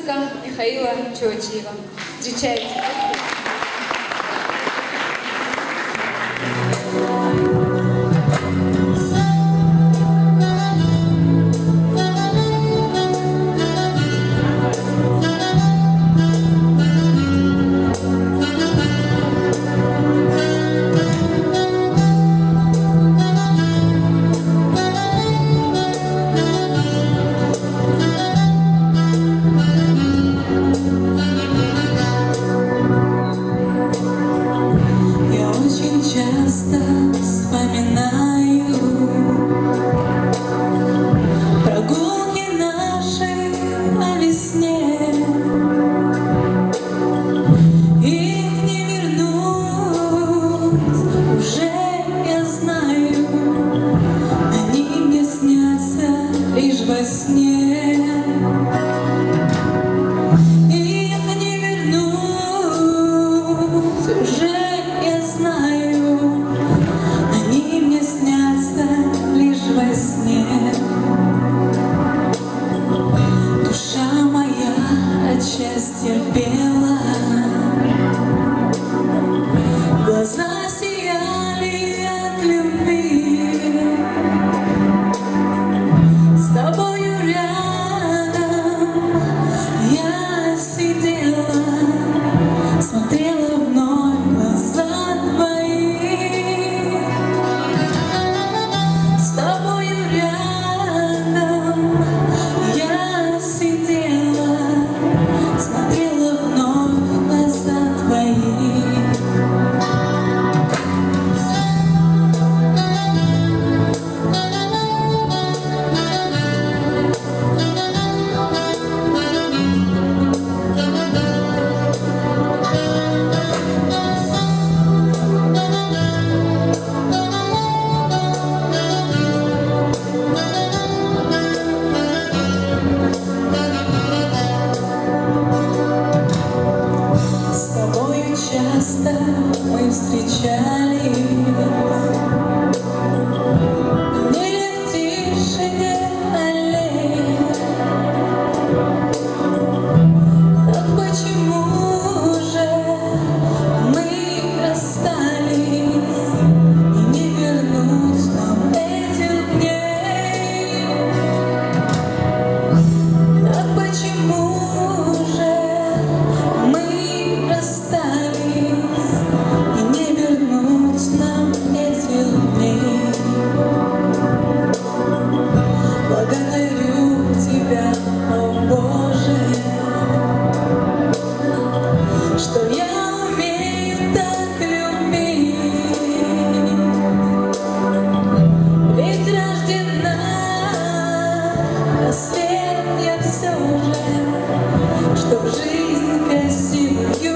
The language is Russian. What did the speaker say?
музика Михаила Чуачиева. Встречайте! Часто вспоминаю прогулки наши по весне. Их не вернуть уже, я знаю. Они мне снятся лишь во сне. Их не вернуть уже, я знаю. Они мне снятся лишь во сне. Душа моя от счастья пела, глаза сияли от любви. С тобою рядом я сидела, смотрела вновь в глаза твои. С тобою рядом я сидела, смотрела вновь в глаза твои. Часто мы встречались в тишине аллей. Так почему же мы расстались, и не вернуть нам этих дней? Так почему же мы расстались, и не вернуть нам этих дней? Благодарю Тебя, о Боже, что я умею так любить. Ведь рождена на свет я все же, чтоб жизнь красивую